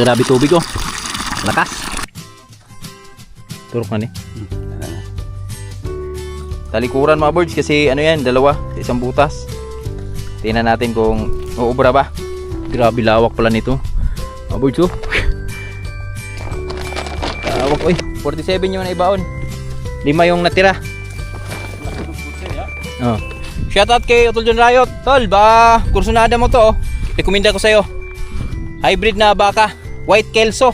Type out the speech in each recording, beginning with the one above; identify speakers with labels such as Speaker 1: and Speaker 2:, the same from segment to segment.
Speaker 1: Grabe tubig oh. Lakas. Turok na ni. Talikuran mga birds kasi ano yan, dalawa sa isang butas. Tingnan natin kung uubra ba. Grabe lawak pala nito mga birds oh. Lawak oy. 47 yung naibaon. 5 yung natira. Oh. Shoutout kay Utol John Riot. Tol, ba kursunada mo to oh. Rekomenda ko sa'yo. Hybrid na baka, white kelso.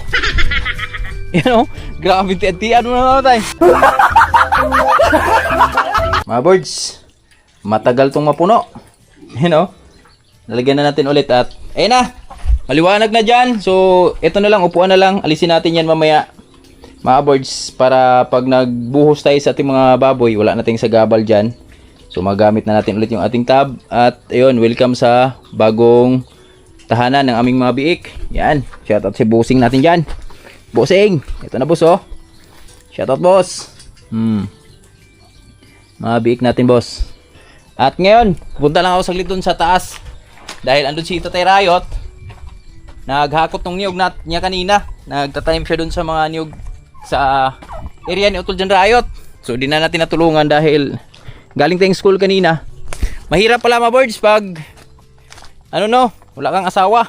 Speaker 1: Yan oh. Grabe tiyan mo na tayo. Mga birds, matagal tong mapuno. You know, nalagyan na natin ulit at ayun na, maliwanag na dyan. So ito na lang, upuan na lang. Alisin natin yan mamaya mga birds, para pag nagbuhos tayo sa ating mga baboy, wala nating sagabal dyan. So magamit na natin ulit yung ating tab. At ayun, welcome sa bagong tahanan ng aming mga biik. Yan, shoutout si Bossing natin dyan. Bossing, ito na boss oh. Shoutout boss. Mga biik natin boss. At ngayon, punta lang ako saglit dun sa taas. Dahil andun si Tatay Riot. Naghakot ng niyog niya kanina. Nagtatanim siya dun sa mga niyog sa area ni Utol John Riot. So di na natin natulungan dahil galing tayong school kanina. Mahirap pala mga birds pag ano no, wala kang asawa.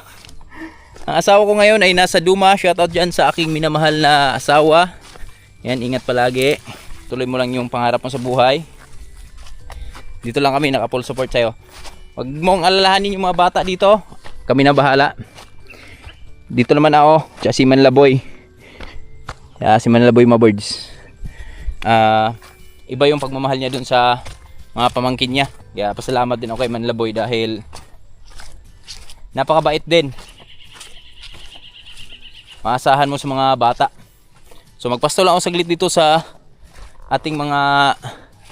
Speaker 1: Ang asawa ko ngayon ay nasa Duma. Shoutout dyan sa aking minamahal na asawa. Yan, ingat palagi. Tuloy mo lang yung pangarap mo sa buhay. Dito lang kami, naka-full support sa'yo. Huwag mong alalahanin yung mga bata dito. Kami na bahala. Dito naman ako, tsaka si Manlaboy. Si Manlaboy mga birds. Iba yung pagmamahal niya dun sa mga pamangkin niya. Kaya pasalamat din ako kay Manlaboy dahil napakabait din. Maasahan mo sa mga bata. So magpasto lang ako saglit dito sa ating mga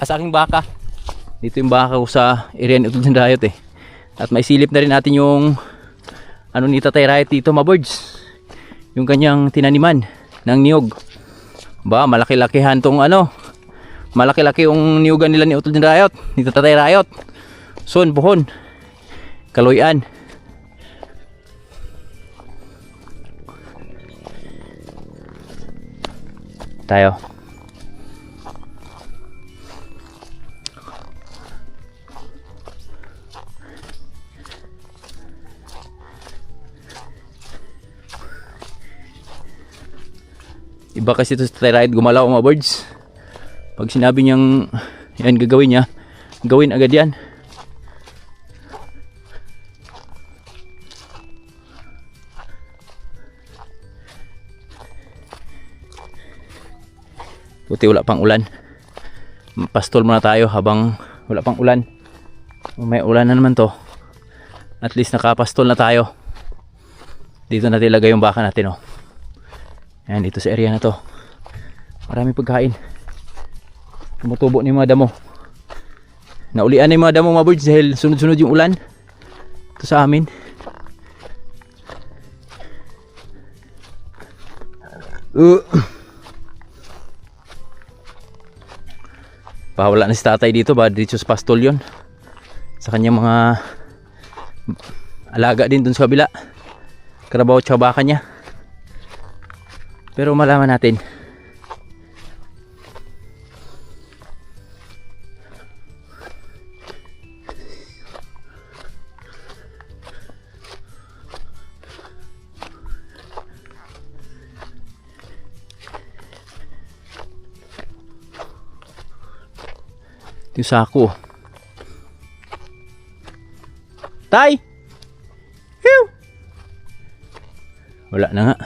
Speaker 1: sa aking baka. Dito yung baka ko sa area ni Utol John Riot eh. At may silip na rin natin yung ano ni Tatay Riot dito mga birds. Yung kanyang tinaniman ng niyog. Ba, malaki-lakihan tong ano. Malaki-laki yung niyugan nila ni Utol John Riot, ni Tatay Riot. Son, buhon. Kaloyan. Tayo. Iba kasi ito sa Tatay Riot gumalaw mga birds. Pag sinabi niyang yan gagawin niya, gawin agad yan. Buti wala pang ulan. Pastol muna tayo habang wala pang ulan. May ulan na naman to. At least nakapastol na tayo. Dito natin ilagay yung baka natin oh. Ayan, dito sa area na to. Maraming pagkain. Tumutubo ni mga damo. Naulian na yung mga damo mga birds dahil sunod-sunod yung ulan. Ito sa amin. Pawala na si tatay dito ba dito sa pastol yun. Sa kanyang mga alaga din dun sa kabila. Karabaw at baka niya. Pero malaman natin. Yung sako. Tay! Phew! Wala na nga.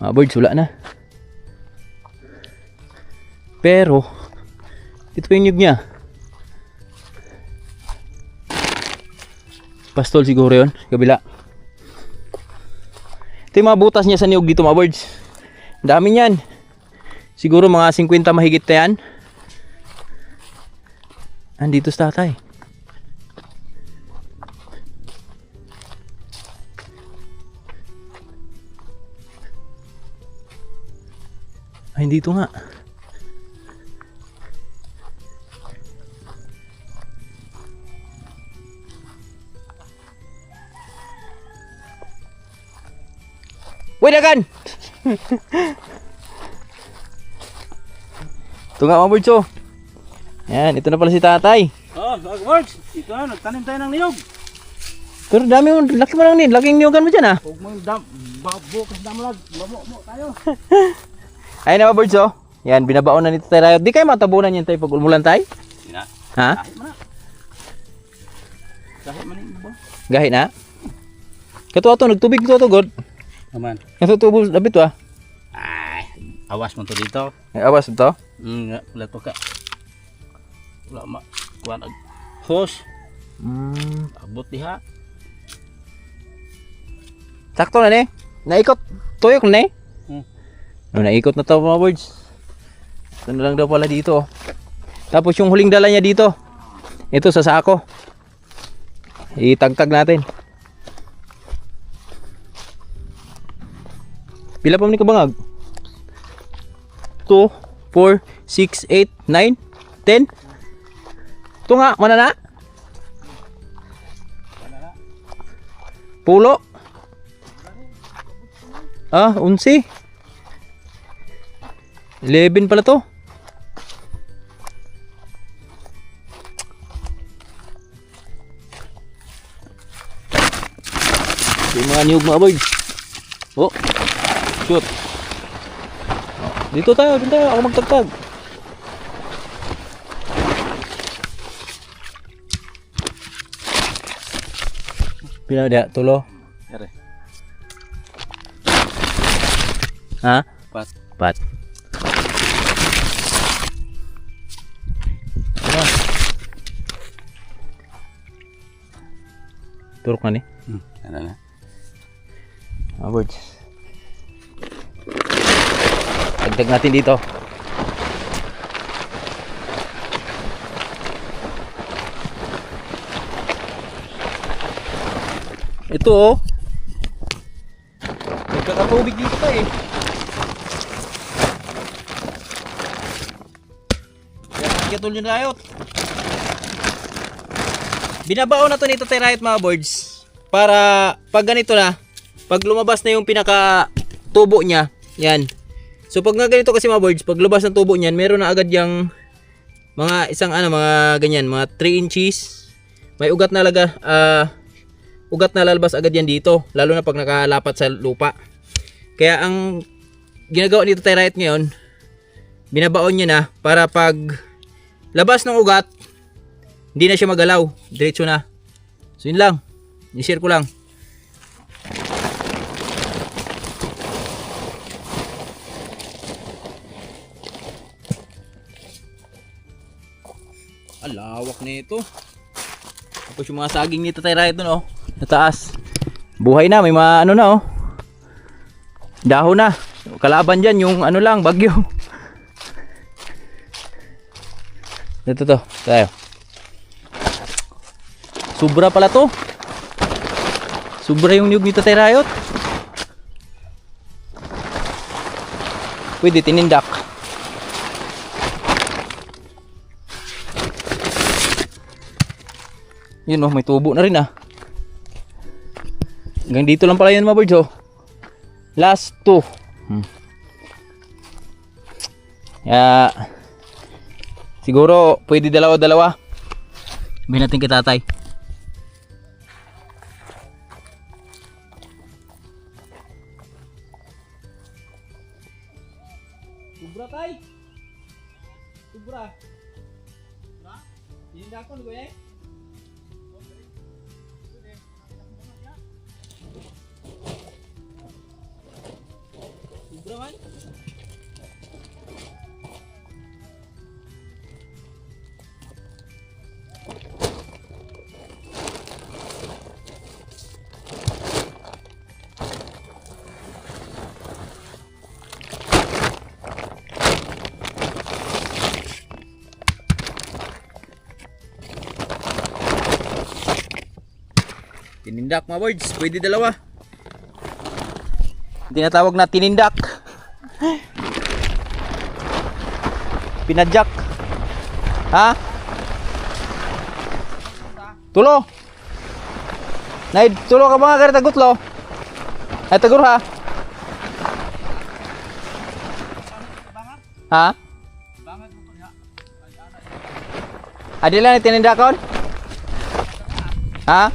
Speaker 1: Mga birds, wala na. Pero, ito pa yung niyog niya. Pastol siguro yun, kabila. Ito yung mga butas niya sa niyog dito mga birds. Dami niyan. Siguro mga 50 mahigit na yan. Andito sa tatay. Ay, dito nga. Uy, dagan! Ito nga mga birds oh. Yan, ito na pala si tatay.
Speaker 2: Oh, works. Ito na, nagtanim tayo ng niyog.
Speaker 1: Pero dami mo, laki mo lang din. Laking niyogan mo dyan ah.
Speaker 2: Huwag mong bukas damulag. Lamo tayo.
Speaker 1: Ayun na mga birds oh. Yan, binabaon na nito tayo. Di kayo matabunan yan tayo pag umulan tayo?
Speaker 2: Hindi na.
Speaker 1: Ha?
Speaker 2: Kahit man na. Kahit man yung ba?
Speaker 1: Gahi na? Katuwa to, nagtubig to God.
Speaker 2: Naman.
Speaker 1: Katuwa to, labit to ah.
Speaker 2: Ay, awas mo to dito.
Speaker 1: Ay, awas to.
Speaker 2: Wala to ka. Wala ma. Kuha nag. Hose. Abot diha.
Speaker 1: Sakto na ne. Naikot. Tuyok na ne. No, naikot na to mga birds. Ito na lang daw pala dito. Tapos yung huling dala niya dito. Ito sa sako. Itagtag natin. Pila pa man ni kabangag? 2, 4, 6, 8, 9, 10. Ito nga, mana na? Pulo. Ah, 11. 11 pala to. Yung mga niyog mga birds. Oh, shoot. Dito tayo, ako magtagtag. Pila dia, tulo.
Speaker 2: Ere.
Speaker 1: Ha?
Speaker 2: Pat.
Speaker 1: Pat. Ano? Turok na ni.
Speaker 2: Ano na?
Speaker 1: Birds. Dagdag natin dito. Ito oh. Nagkakatubig dito pa eh. Katulad yung riot. Binabaon na to nito tayo riot mga birds. Para pag ganito na, pag lumabas na yung pinaka tubo niya, yan. So pag nga ganito kasi mga birds, pag lumabas ng tubo niyan, meron na agad yung mga isang mga ganyan, mga 3 inches. May ugat na ugat na lalabas agad yan dito, lalo na pag nakalapat sa lupa. Kaya ang ginagawa nito tayo riot ngayon, binabaon niya na para pag labas ng ugat, hindi na siya magalaw, diretso na. So yun lang, i-share ko lang. Alawak nito. Tapos yung mga saging nito tayo riot dun oh, sa taas. Buhay na, may mga ano na oh. Dahon na. Kalaban dyan yung ano lang, bagyo. Ito to, tayo. Sobra pala to. Sobra yung niyog nito tayo riot. Pwede tinindak. Yun oh, may tubo na rin ah. Hanggang dito lang pala yun mga birds oh. Last 2. Siguro pwede dalawa-dalawa. Sabihin natin kay tatay. Subra tay. Subra. Subra? Hinindakon ko eh. Subra man. Tinindak mga birds, pwede dalawa. Tinatawag na tinindak. Pinadyak. Ha? Tulo. Nay, tulo ka mga karita gutlo. Ay tagur ha. Ha? Adi lang itininda kon? Ha?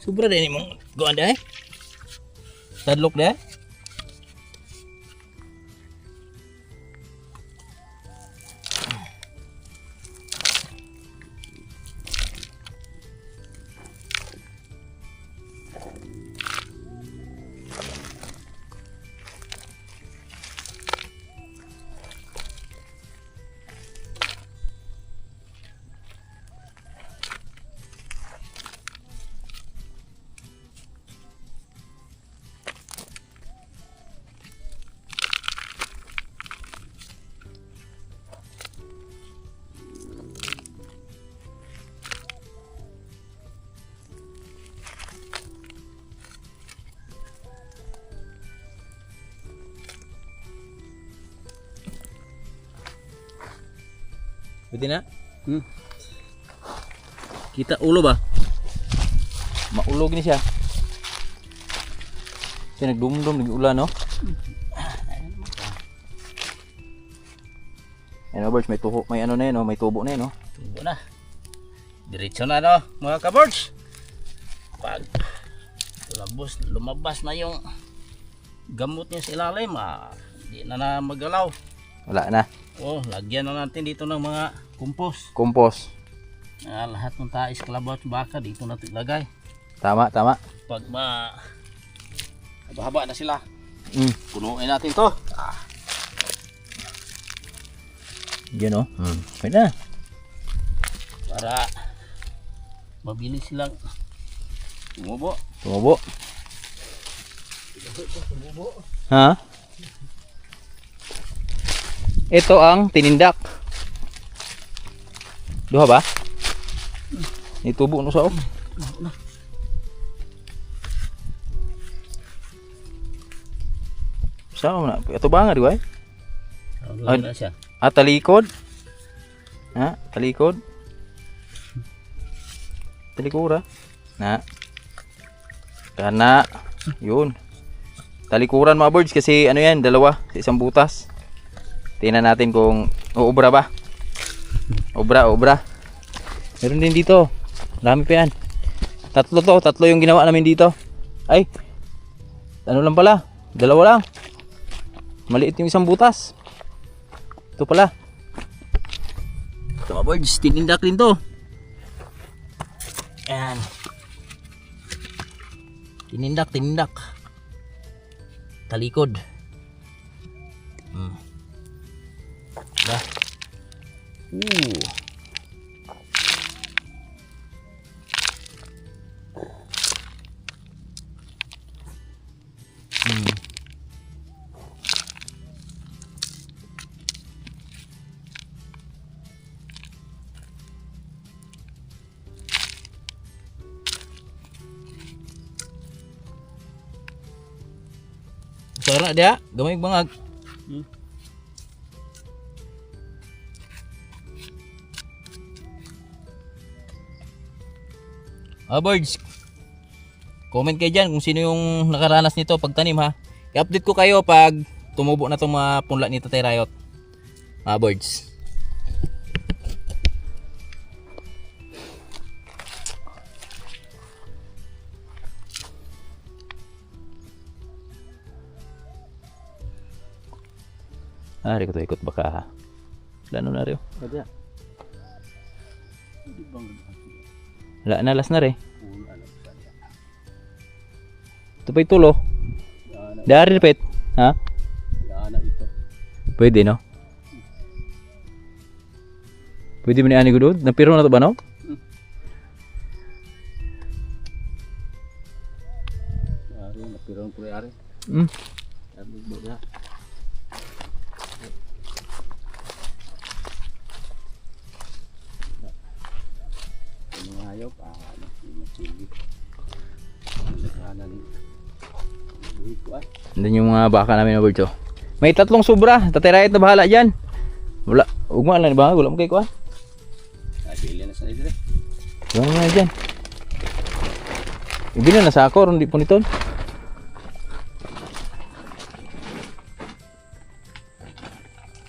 Speaker 1: Sobra din mong goan deh. Tadlok deh. Pwede na? Kita ulo ba? Maulog ni siya. Siya nagdumdum ng ulan, no? Ano, birds, may tuho, may ano na yun, no? May tubo na yun, no?
Speaker 2: Tubo na. Diretso na no, mga kabords. Pag lumabas na yung gamot niya sa ilalim, hindi na magalaw.
Speaker 1: Wala na.
Speaker 2: Oh, lagyan na natin dito ng mga compost.
Speaker 1: Compost.
Speaker 2: Lahat ng tais, kalabaw at baka dito natin ilagay.
Speaker 1: Tama, tama.
Speaker 2: Pag haba na sila, punuin natin to.
Speaker 1: Yan, no? Pwede na.
Speaker 2: Para mabilis silang tumubo.
Speaker 1: Tumubo. Ha? Ito ang tinindak. Duha ba? Itubo no sa Saan na? Ito ba nga di ba?
Speaker 2: Na siya.
Speaker 1: Talikod. Ha? Talikod. Talikura. Na. Kana. Yun. Talikuran mga birds kasi ano yan, dalawa sa isang butas. Tingnan natin kung uubra ba. Obra. Meron din dito. Dami pa yan. Tatlo yung ginawa namin dito. Ay. Ano lang pala? Dalawa lang. Maliit yung isang butas. Ito pala. Ito mga birds, tinindak din to. Ayan. Tinindak. Talikod. Dah. Sara dia, gamay bangag. Birds, comment kayo dyan kung sino yung nakaranas nito pagtanim ha. I-update ko kayo pag tumubo na itong mga punla ni Tatay Rayot. Birds. Di ko to ikot baka ha. Lano na rin. Wala na, last na rin. Ito pa itulo. Dari repet. Ha? Pwede no? Pwede mo ni ani ko doon? Napiro na to ba no?
Speaker 2: Napiro na pula ari. Hayop, macili. Saka na rin.
Speaker 1: Andun yung mga baka namin mga birds oh. May 3 sobra. Tatay Riot na bahala dyan. Wala. Ugma lang ba? Wala mo kayo kuhan.
Speaker 2: Pili na sa dito.
Speaker 1: Wala mo na dyan. Ibi na nasa ako. Hindi po nito.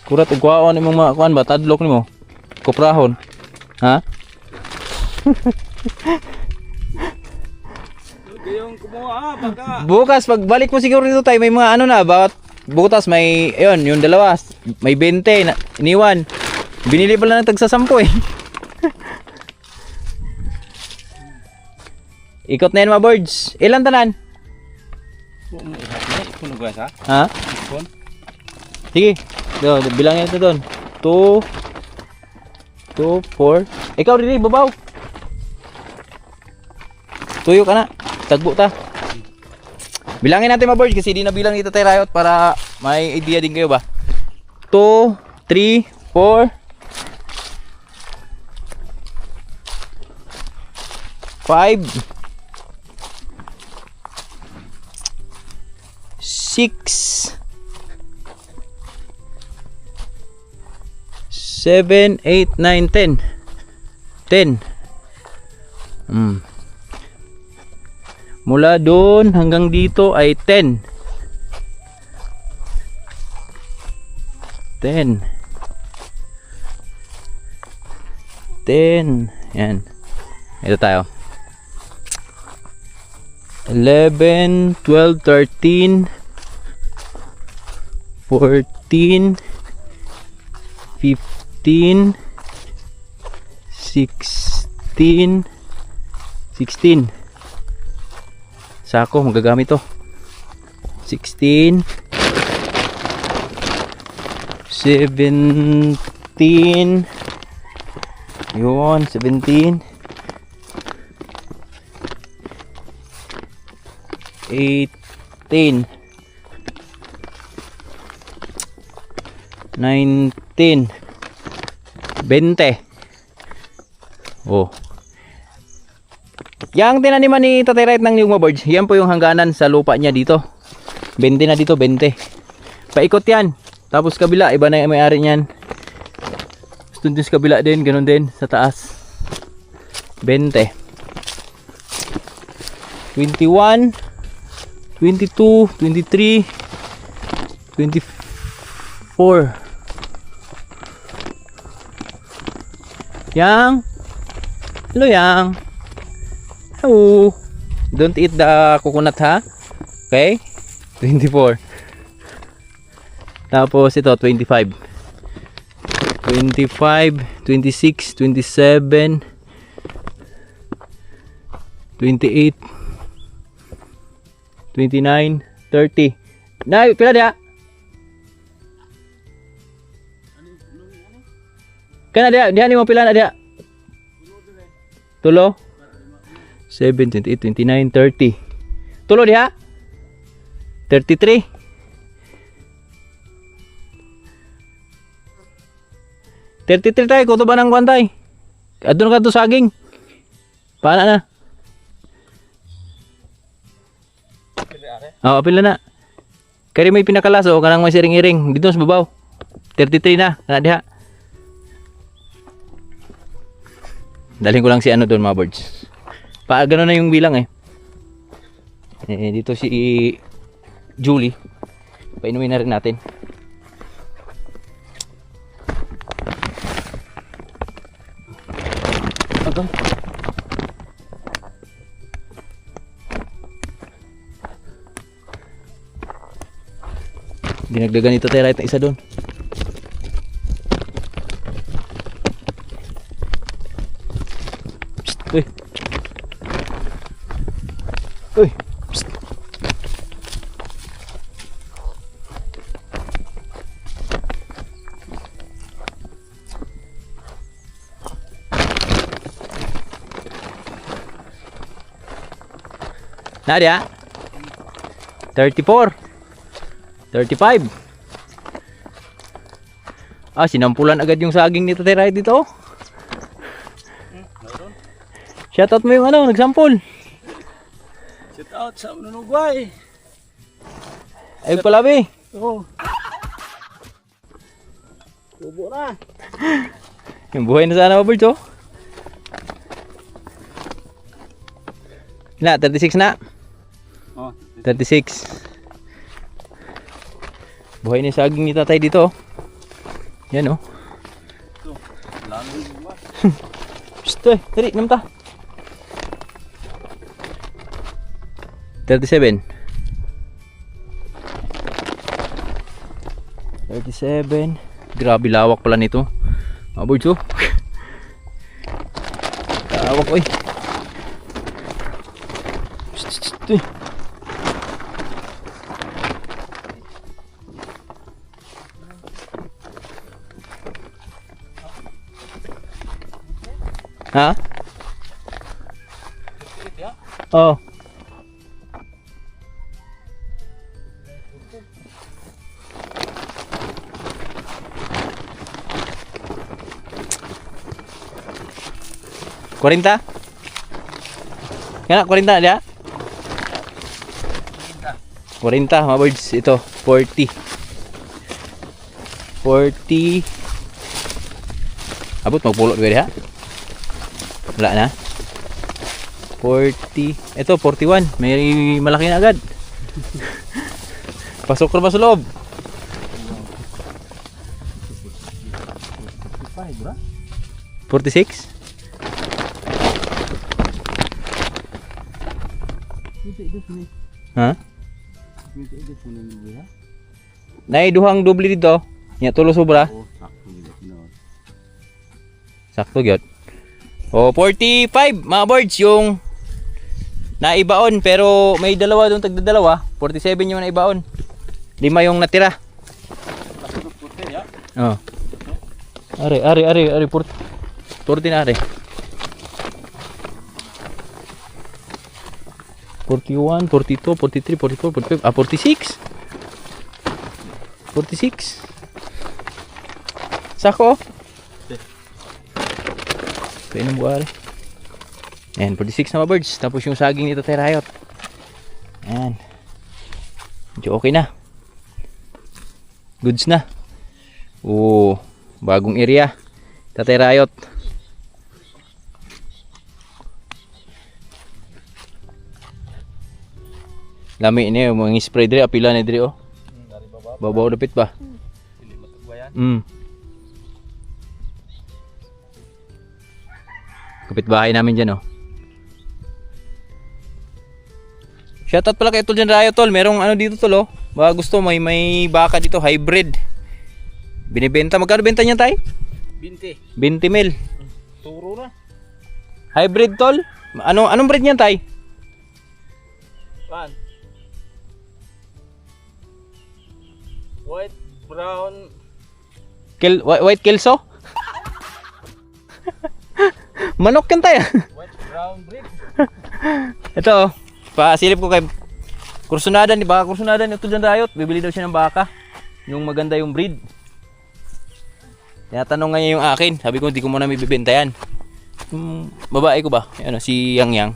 Speaker 1: Kurat ugwaon ni mga kuhan ba? Tadlok ni mo. Kuprahon. Ha?
Speaker 2: Yung kumuha baka.
Speaker 1: Bukas pagbalik mo siguro dito tayo may mga ano na bawat butas may ayun yung dalawa may 20 na iniwan. Binili pala ng tagsa 10 eh. Ikot na yan mga birds. Ilan tanan?
Speaker 2: Puno ba sa?
Speaker 1: Ha?
Speaker 2: Ipon.
Speaker 1: Sige. Bilangin ito doon. 2 4. Ikaw dili babaw. Tuyo ka na. Tagbo ta. Bilangin natin mga birds kasi di na bilang dito tayo Riot para may idea din kayo ba. 2, 3, 4 5 6 7, 8, 9, 10 10 Mula doon hanggang dito ay 10 10 10 yan ito tayo 11 12 13 14 15 16 16 sako magagamit to 16 17 yun 17 18 19 20 oh. Yang tinaniman ni Tatay Riot ng Niyog mga birds, yan po yung hangganan sa lupa niya dito. 20 na dito, 20. Paikot yan. Tapos kabila, iba na yung may-ari niyan. Gusto din sa kabila din, ganun din sa taas. 20. 21, 22, 23, 24. Yang. Hello yang. Hello. Don't eat the coconut ha. Okay? 24. Tapos ito 25. 25, 26, 27, 28, 29, 30. Na, pila dia? Kana dia, diha ni mo pila na dia? Tulo? 7, 28, 29, 30. Tulo diha? 33. 33 tayo, kuto ba ng kwantay? Adun ka to saging. Paana na? Oo, pila na. Kaya may pinakalaso, kanang may siring-iring. Dito sa babaw. 33 na, kana diha. Dalhin ko lang si ano doon mga birds. Gano'n na yung bilang eh. Dito si Julie. Painumin na rin natin. Agam. Dinagdagan ito tayo right na isa doon. Uy. Uy. Psst. Nadia? 34. 35. Sinampulan agad yung saging nito tayo dito. Shoutout mo yung ano, nagsampol.
Speaker 2: Shout out sa Manunugway.
Speaker 1: Ayun pala, be.
Speaker 2: Oo. Tubo na.
Speaker 1: Yung buhay na sana mga birds, oh. Na, 36 na.
Speaker 2: Oh.
Speaker 1: 36. Buhay na yung saging ni tatay dito, oh. Yan, oh.
Speaker 2: Ito. Lalo ba?
Speaker 1: Psst, eh. Tari, namta. 37. 37. Grabe lawak pala nito. Mga birds, oh. Lawak, oy. Ito eh. Ha? Oh. Kuarenta? Kaya 40 dia? 40 mga birds. Ito 40. 40. Abot magpulot ka diha? Wala na. 40. Ito 41. May malaki na agad. Pasok na ba sa loob? 46? Ha? Nay duhang doble dito. Nya tulo sobra. Sakto gyud. Oh, 45 mga birds yung naibaon pero may dalawa doon tagdadalawa. 47 yung naibaon. 5 yung natira. Oh. Ari 40 na ari. 41, 42, 43, 44, 45, 46. 46. Sako. Kaya nang buwari. Ayan, 46 na mga birds. Tapos yung saging nito tayo Riot. Ayan. Medyo okay na. Goods na. Oo, bagong area. Tatay Riot. Lami ini mga spray diri apila ni diri oh. Babaw dapit ba? Kapit bahay namin diyan oh. Shoutout pala kay Tol dyan Rayo Tol. Merong ano dito Tol oh. Baka gusto may baka dito hybrid. Binibenta. Magkano benta niyan tay?
Speaker 2: 20.
Speaker 1: 20 mil.
Speaker 2: Turo na.
Speaker 1: Hybrid Tol? Anong breed niyan tay?
Speaker 2: Pan. White, brown.
Speaker 1: White kelso? Manok yan tayo.
Speaker 2: White, brown breed.
Speaker 1: Ito, pasilip ko kay Kursunadan, di ba? Kursunadan ito dyan Riot. Bibili daw siya ng baka. Yung maganda yung breed. Tinatanong nga niya yung akin. Sabi ko, hindi ko muna may bibenta yan. Babae ko ba? Ano, si Yang Yang.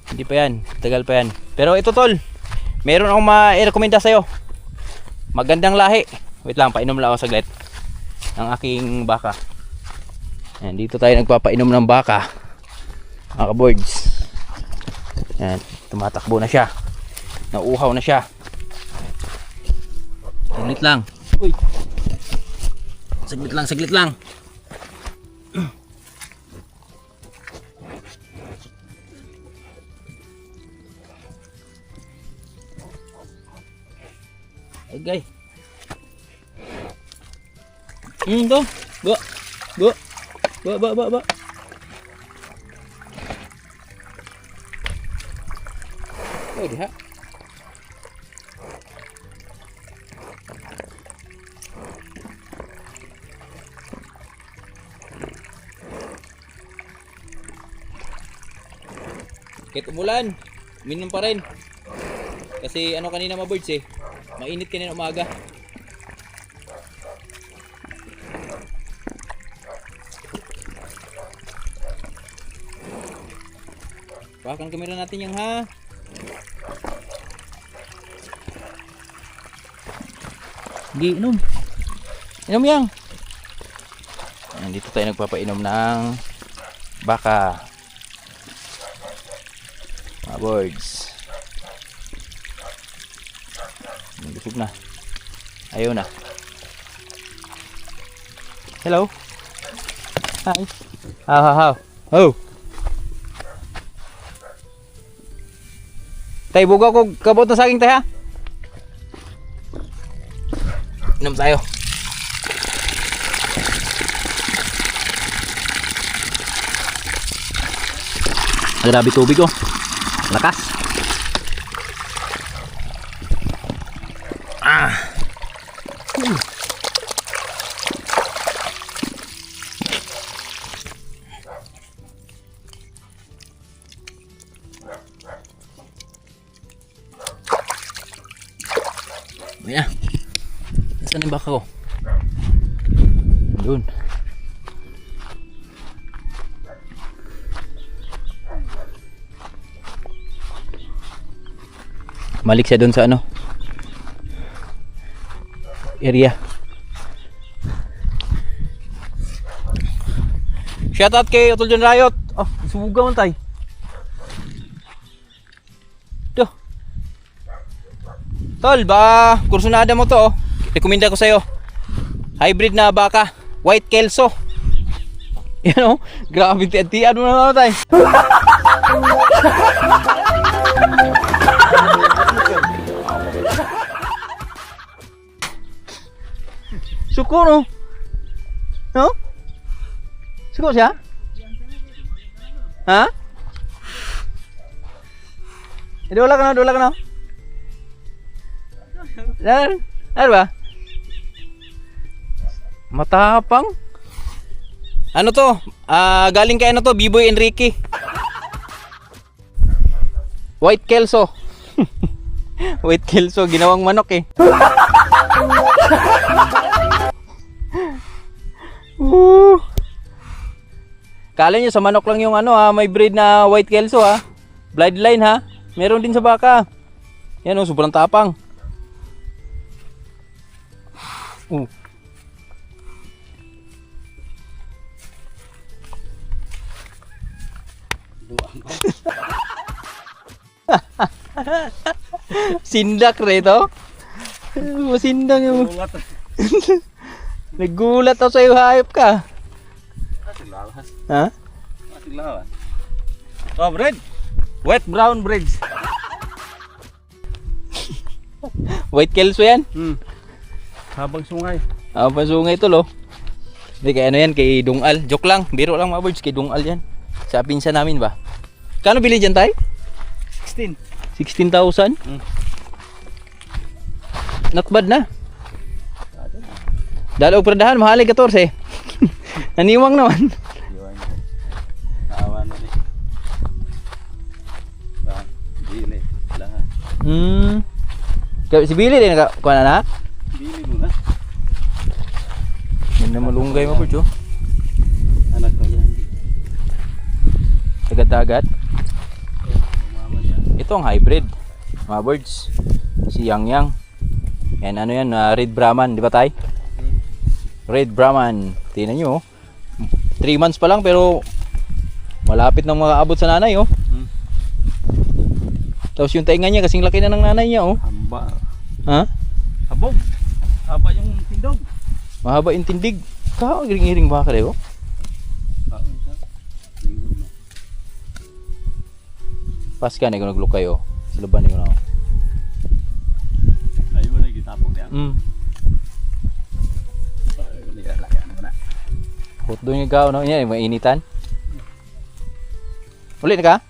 Speaker 1: Hindi pa yan. Tagal pa yan. Pero ito Tol, meron akong ma-rekomenda sa'yo. Magandang lahi. Wait lang, painom lang ako saglit ng aking baka. Ayan, dito tayo nagpapainom ng baka. Mga ka-boards. Ayan, tumatakbo na siya. Nauuhaw na siya. Saglit lang. Uy. Saglit lang. Okay. To. Ba. Oh, diha. Kahit umulan, minum pa rin. Kasi ano kanina mga birds eh. Mainit kanina umaga. Pakan kamera natin yung ha. Gi, inom. Inom yang. Ayan, dito tayo nagpapainom ng baka. Mga birds. Busog na. Ayaw na. Hello. Hi. How. Oh. Tay, buga ko kabot na saging tay ha. Inom tayo. Grabe tubig oh. Lakas. Ah. Ayan. Nasaan yung baka ko? Doon. Malik siya doon sa ano? Area. Shoutout kay Utol John Riot. Oh, subugaw man tay. Duh. Tol, ba kursunada mo to oh. Rekomenda ko sa'yo. Hybrid na baka, white kelso. Yan oh, grabe tiyan mo na tay. Suko no? No? Suko siya? Ha? Dola ka na? Ano ba? Matapang? Ano to? Galing kay ano to? B-Boy Enrique. White kelso. White kelso, ginawang manok eh. Kala nyo sa manok lang yung ano ha, may breed na white kelso ha. Bloodline ha. Meron din sa baka. Yan oh, sobrang tapang. Sindak rito. Masindang yung. Nagulat ako sa'yo, hayop ka. Ha?
Speaker 2: Oh, bread. Wet brown breads.
Speaker 1: White kelso yan?
Speaker 2: Habang sungay.
Speaker 1: Pasungay ito lo. Hindi kay ano yan, kay Dungal. Joke lang, biro lang mga birds, kay Dungal yan. Sa pinsa namin ba? Kano bili dyan tay?
Speaker 2: 16.
Speaker 1: 16,000? Not bad na. Dalaw perdahan, mahal 14. Naniwang naman.
Speaker 2: Awan na ni. Ba, dili lahat.
Speaker 1: Kaya si Billy din kuha na na?
Speaker 2: Dili mo na.
Speaker 1: Yan na malunggay mo birds oh.
Speaker 2: Anak ko yan.
Speaker 1: Dagat-dagat.
Speaker 2: Mama niya.
Speaker 1: Ito ang hybrid. Mga birds. Si Yang. Yan ano yan, Red Brahman, di ba tay? Red Brahman. Tingnan nyo oh. 3 months pa lang pero malapit nang makaabot sa nanay oh. Tapos yung tainga niya kasing laki na ng nanay niya oh.
Speaker 2: Hamba.
Speaker 1: Ha?
Speaker 2: Habog. Haba yung tindog.
Speaker 1: Mahaba yung tindig. Kao giring-giring baka rin oh.
Speaker 2: Kaon siya. Lingkod na.
Speaker 1: Pas ka na kung naglukay oh. Sa laban ko na oh.
Speaker 2: Ayaw mo na gitapog niya.
Speaker 1: Hot doon yung ikaw no? Yan, mainitan. Ulit na ka?